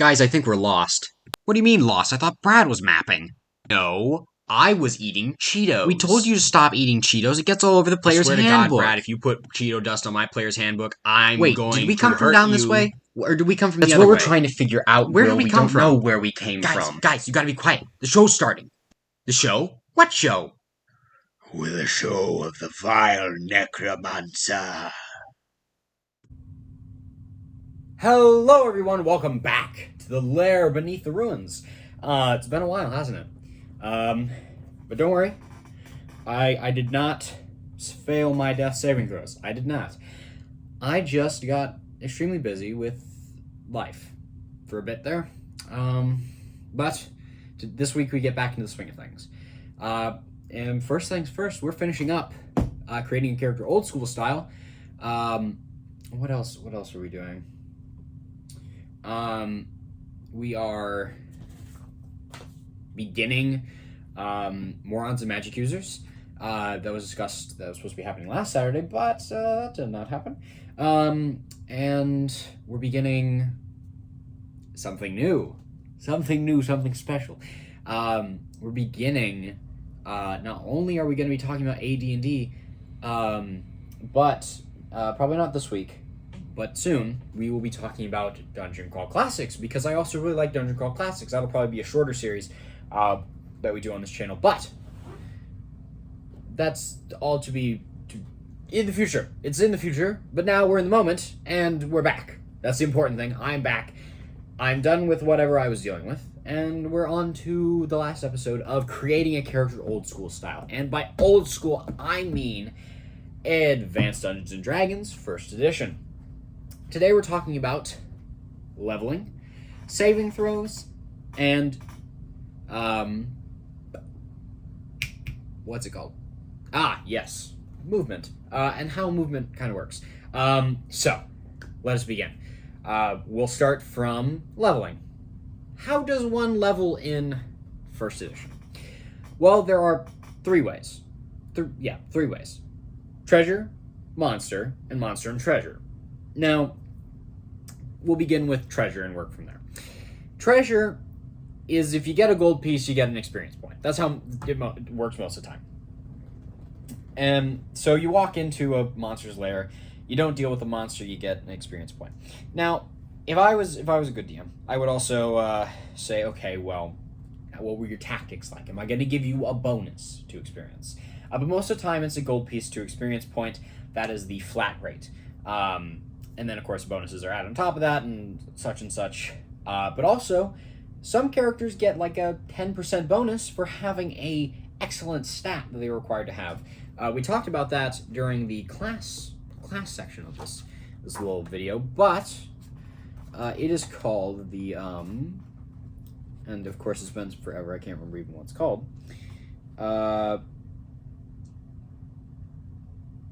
Guys, I think we're lost. What do you mean lost? I thought Brad was mapping. No, I was eating Cheetos. We told you to stop eating Cheetos. It gets all over the I player's swear to handbook. God, Brad, if you put Cheeto dust on my player's handbook, I'm Wait, going did we to come from hurt down you. this way? Or did we come from That's the other what way? we're trying to figure out. Where did we come don't from? know where we came from. Guys, you gotta be quiet. The show's starting. The show? What show? With a show of the vile necromancer. Hello, everyone. Welcome back to the lair beneath the ruins. It's been a while, hasn't it? But don't worry. I did not fail my death saving throws. I did not. I just got extremely busy with life for a bit there. But this week we get back into the swing of things. And first things first, we're finishing up creating a character old school style. What else are we doing? We are beginning Morons and Magic Users. That was discussed, that was supposed to be happening last Saturday, but that did not happen. And we're beginning something new, something special. We're beginning, not only are we going to be talking about AD&D, but probably not this week, but soon we will be talking about Dungeon Crawl Classics, because I also really like Dungeon Crawl Classics. That'll probably be a shorter series that we do on this channel, but that's all to be in the future. It's in the future, but now we're in the moment, and we're back. That's the important thing. I'm back. I'm done with whatever I was dealing with, and we're on to the last episode of creating a character old school style. And by old school, I mean Advanced Dungeons & Dragons, 1st edition. Today we're talking about leveling, saving throws, and, what's it called? Ah, yes, movement, and how movement kind of works. So, let us begin. We'll start from leveling. How does one level in 1st edition? Well, there are three ways. Three ways. Treasure, monster, and monster and treasure. Now, we'll begin with treasure and work from there. Treasure is if you get a gold piece, you get an experience point. That's how it works most of the time. And so you walk into a monster's lair, you don't deal with a monster, you get an experience point. Now, if I was a good DM, I would also say, okay, well, what were your tactics like? Am I going to give you a bonus to experience? But most of the time, it's a gold piece to experience point. That is the flat rate. And then, of course, bonuses are added on top of that and such. But also, some characters get like a 10% bonus for having a excellent stat that they were required to have. We talked about that during the class section of this little video, but it is called the and of course it's been forever. I can't remember even what it's called.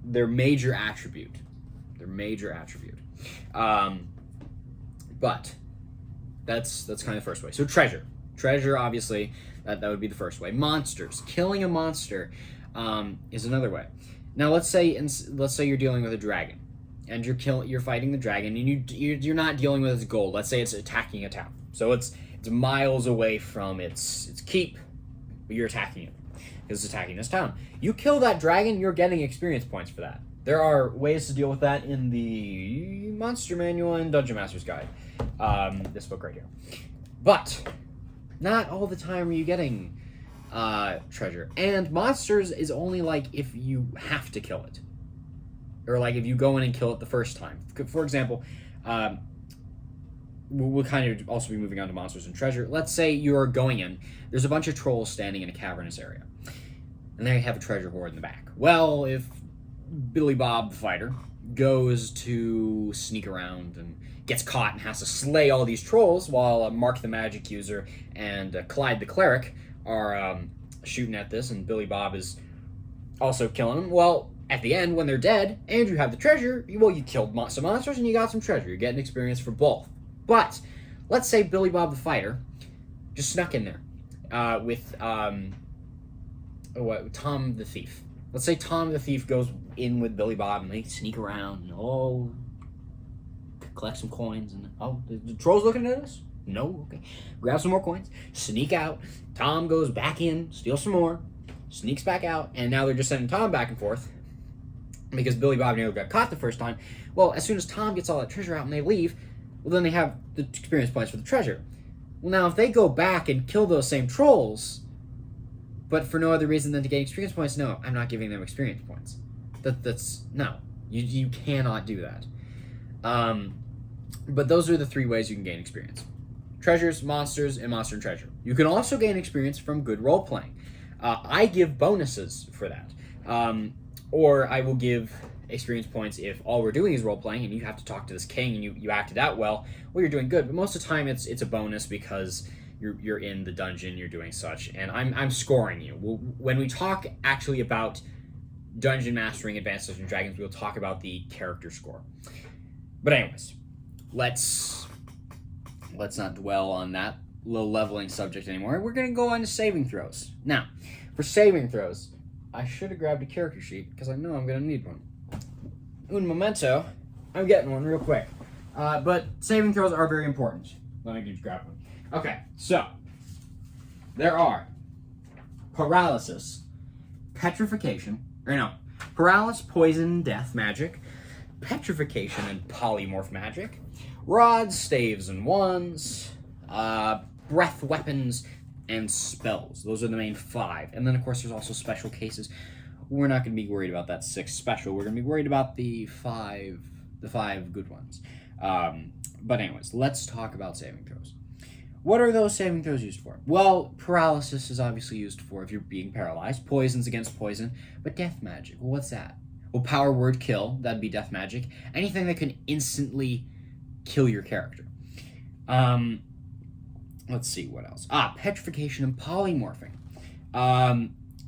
Their major attribute. But that's kind of the first way. So treasure obviously that would be the first way. Monsters, killing a monster is another way. Now let's say you're dealing with a dragon, and you're fighting the dragon, and you're not dealing with its gold. Let's say it's attacking a town, so it's miles away from its keep, but you're attacking it because it's attacking this town. You kill that dragon, you're getting experience points for that. There are ways to deal with that in the Monster Manual and Dungeon Master's Guide, this book right here. But not all the time are you getting treasure. And monsters is only like if you have to kill it, or like if you go in and kill it the first time. For example, we'll kind of also be moving on to monsters and treasure. Let's say you're going in, there's a bunch of trolls standing in a cavernous area, and they have a treasure hoard in the back. Well, if Billy Bob the fighter goes to sneak around and gets caught and has to slay all these trolls while Mark the Magic User and Clyde the Cleric are shooting at this, and Billy Bob is also killing them. Well, at the end, when they're dead, and you have the treasure, you killed some monsters and you got some treasure. You're getting experience for both. But let's say Billy Bob the fighter just snuck in there with Tom the thief. Let's say Tom the thief goes in with Billy Bob and they sneak around and collect some coins and the trolls looking at us. No? Okay. Grab some more coins, sneak out. Tom goes back in, steals some more, sneaks back out, and now they're just sending Tom back and forth because Billy Bob nearly got caught the first time. Well, as soon as Tom gets all that treasure out and they leave, well, then they have the experience points for the treasure. Well, now if they go back and kill those same trolls, but for no other reason than to gain experience points, no, I'm not giving them experience points. That's no. You cannot do that. But those are the 3 ways you can gain experience. Treasures, monsters, and monster and treasure. You can also gain experience from good role-playing. I give bonuses for that. Or I will give experience points if all we're doing is role-playing and you have to talk to this king and you acted out well you're doing good. But most of the time it's a bonus because you're in the dungeon, you're doing such, and I'm scoring you. When we talk actually about dungeon mastering Advanced Dungeons & Dragons, we'll talk about the character score. But anyways, let's not dwell on that low leveling subject anymore. We're going to go on to saving throws. Now, for saving throws, I should have grabbed a character sheet because I know I'm going to need one. Un momento. I'm getting one real quick. But saving throws are very important. Let me just grab one. Okay, so there are paralysis, petrification, paralysis, poison, death magic, petrification, and polymorph magic, rods, staves, and wands, breath weapons, and spells. Those are the main 5. And then, of course, there's also special cases. We're not going to be worried about that 6 special. We're going to be worried about the 5 good ones. But anyways, let's talk about saving throws. What are those saving throws used for? Well, paralysis is obviously used for if you're being paralyzed. Poison's against poison. But death magic, well, what's that? Well, power word kill, that'd be death magic. Anything that can instantly kill your character. Let's see, what else? Petrification and polymorphing.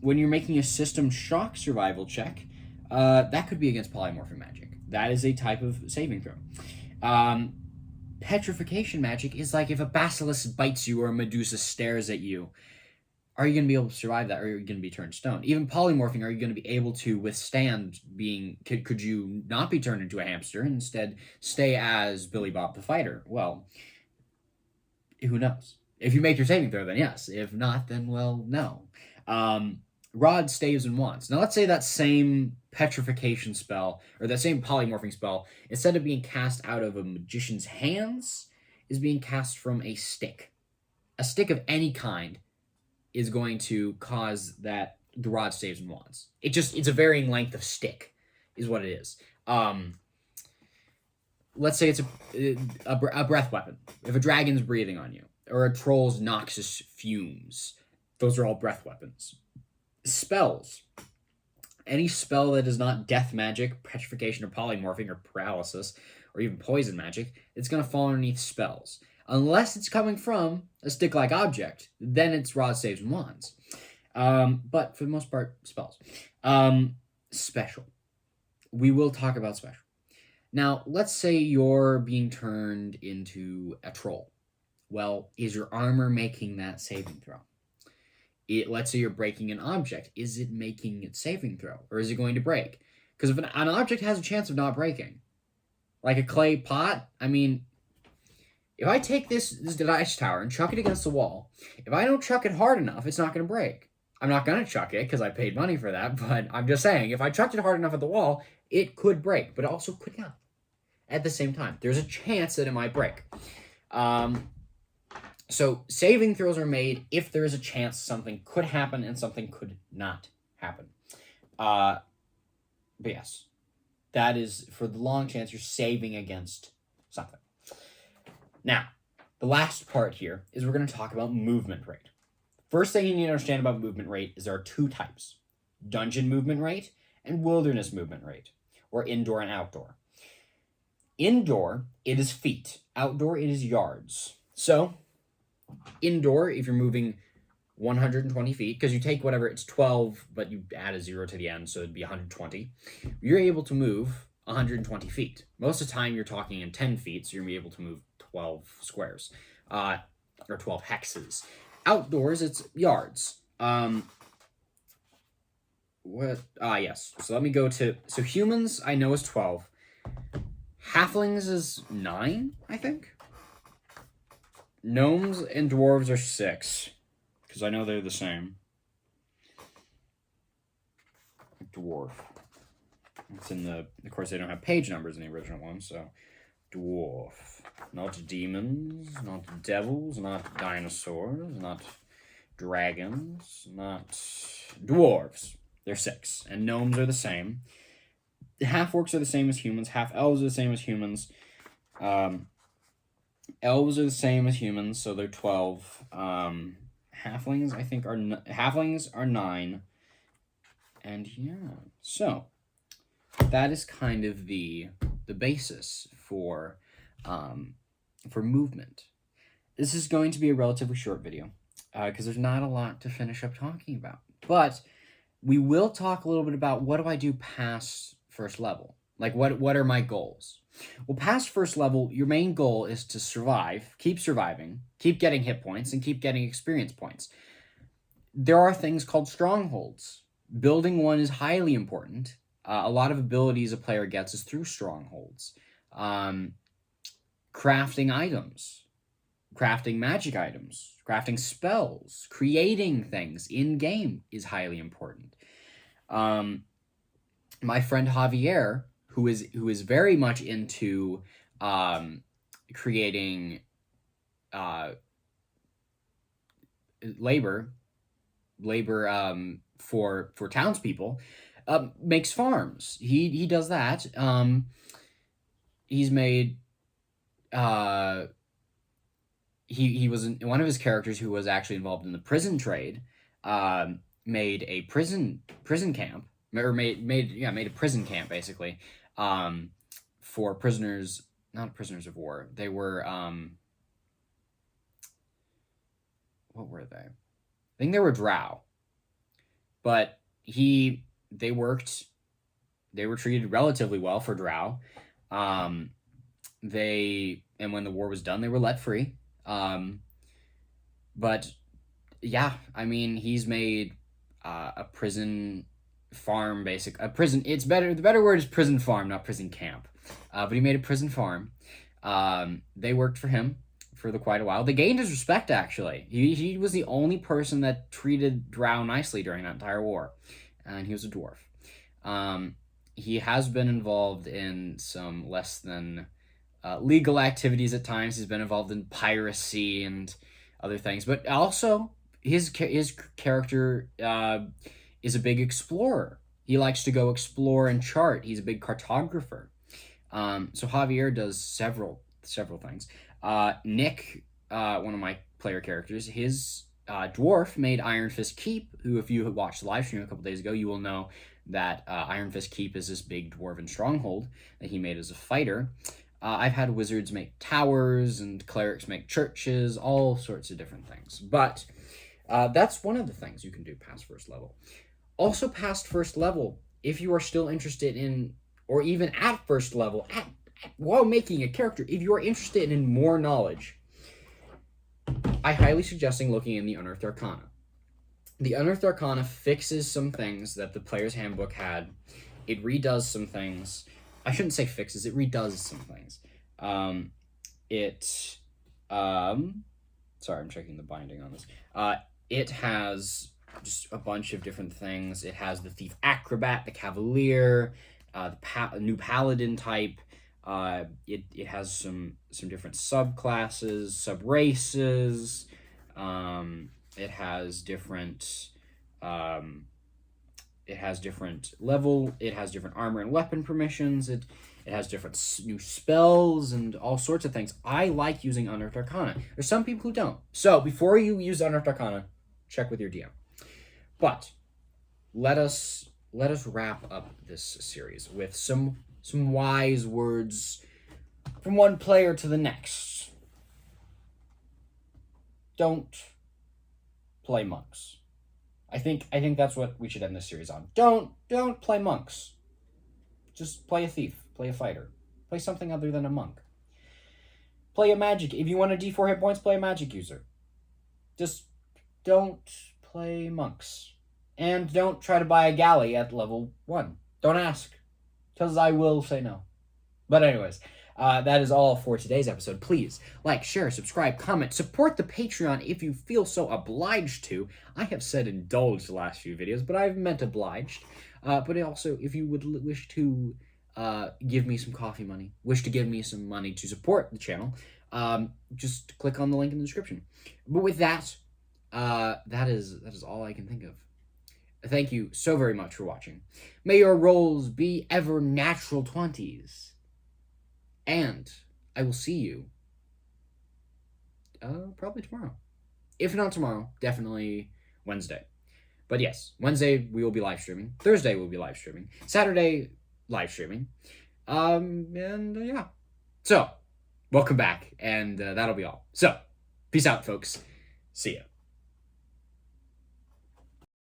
When you're making a system shock survival check, that could be against polymorphing magic. That is a type of saving throw. Petrification magic is like if a basilisk bites you or a Medusa stares at you. Are you going to be able to survive that, or are you going to be turned stone? Even polymorphing, are you going to be able to withstand being... Could you not be turned into a hamster and instead stay as Billy Bob the Fighter? Well, who knows? If you make your saving throw, then yes. If not, then, well, no. Rod, staves, and wands. Now, let's say that same petrification spell, or that same polymorphing spell, instead of being cast out of a magician's hands, is being cast from a stick. A stick of any kind is going to cause that the rod, staves, and wands. It's a varying length of stick, is what it is. Let's say it's a breath weapon. If a dragon's breathing on you, or a troll's noxious fumes, those are all breath weapons. Spells. Any spell that is not death magic, petrification, or polymorphing, or paralysis, or even poison magic, it's going to fall underneath spells. Unless it's coming from a stick-like object, then it's rod, staves, and wands. But for the most part, spells. Special. We will talk about special. Now, let's say you're being turned into a troll. Well, is your armor making that saving throw? Let's say you're breaking an object. Is it making its saving throw? Or is it going to break? Because if an object has a chance of not breaking, like a clay pot, I mean, if I take this dice tower and chuck it against the wall, if I don't chuck it hard enough, it's not going to break. I'm not going to chuck it because I paid money for that, but I'm just saying, if I chucked it hard enough at the wall, it could break, but it also could not. At the same time, there's a chance that it might break. So saving throws are made if there is a chance something could happen and something could not happen. But yes, that is for the long chance you're saving against something. Now, the last part here is we're going to talk about movement rate. First thing you need to understand about movement rate is there are 2 types: dungeon movement rate and wilderness movement rate, or indoor and outdoor. Indoor, it is feet. Outdoor, it is yards. So, indoor, if you're moving 120 feet, because you take whatever, it's 12, but you add a 0 to the end, so it'd be 120. You're able to move 120 feet. Most of the time, you're talking in 10 feet, so you're going to be able to move 12 squares, or 12 hexes. Outdoors, it's yards. Yes. So let me go to... So humans, I know, is 12. Halflings is 9, I think. Gnomes and dwarves are 6, because I know they're the same. Dwarf. It's in the... Of course, they don't have page numbers in the original one, so... Dwarf. Not demons, not devils, not dinosaurs, not dragons, not... Dwarves. They're 6. And gnomes are the same. Half-orcs are the same as humans. Half-elves are the same as humans. Elves are the same as humans, so they're 12. Halflings, I think, halflings are 9. And yeah, so that is kind of the basis for movement. This is going to be a relatively short video because there's not a lot to finish up talking about. But we will talk a little bit about what do I do past first level? Like, what are my goals? Well, past first level, your main goal is to survive, keep surviving, keep getting hit points, and keep getting experience points. There are things called strongholds. Building one is highly important. A lot of abilities a player gets is through strongholds. Crafting items, crafting magic items, crafting spells, creating things in-game is highly important. My friend Javier, who is very much into creating labor for townspeople, makes farms. He does that. He's made he was one of his characters who was actually involved in the prison trade. Made a prison camp, or made a prison camp basically. For prisoners, not prisoners of war. They were what were they? I think they were drow. But they were treated relatively well for drow. And when the war was done, they were let free. But yeah, I mean, he's made a prison farm, the better word is prison farm, not prison camp. But he made a prison farm. They worked for him for quite a while. They gained his respect, actually. He was the only person that treated drow nicely during that entire war. And he was a dwarf. He has been involved in some less than legal activities at times. He's been involved in piracy and other things. But also, his character is a big explorer. He likes to go explore and chart. He's a big cartographer. So Javier does several things. Nick, one of my player characters, his dwarf made Iron Fist Keep, who, if you watched the live stream a couple days ago, you will know that Iron Fist Keep is this big dwarven stronghold that he made as a fighter. I've had wizards make towers and clerics make churches, all sorts of different things. But that's one of the things you can do past first level. Also past first level, if you are still interested in, or even at first level, while making a character, if you are interested in more knowledge, I highly suggest looking in the Unearthed Arcana. The Unearthed Arcana fixes some things that the player's handbook had. It redoes some things. I shouldn't say fixes, it redoes some things. Sorry, I'm checking the binding on this. It has just a bunch of different things. It has the Thief Acrobat, the Cavalier, the new Paladin type. It has some different subclasses, sub-races. It has different level. It has different armor and weapon permissions. It has different new spells and all sorts of things. I like using Unearthed Arcana. There's some people who don't. So before you use Unearthed Arcana, check with your DM. But let us wrap up this series with some wise words from one player to the next. Don't play monks. I think that's what we should end this series on. Don't play monks. Just play a thief, play a fighter, play something other than a monk. Play a magic. If you want a D4 hit points, play a magic user. Just don't play monks. And don't try to buy a galley at level 1. Don't ask, because I will say no. But anyways, that is all for today's episode. Please like, share, subscribe, comment, support the Patreon if you feel so obliged to. I have said indulge the last few videos, but I've meant obliged. But also, if you would wish to give me some coffee money, wish to give me some money to support the channel, just click on the link in the description. But with that, that is all I can think of. Thank you so very much for watching. May your rolls be ever natural 20s. And I will see you probably tomorrow. If not tomorrow, definitely Wednesday. But yes, Wednesday we will be live streaming. Thursday we'll be live streaming. Saturday, live streaming. Yeah. So, welcome back, and that'll be all. So, peace out, folks. See ya.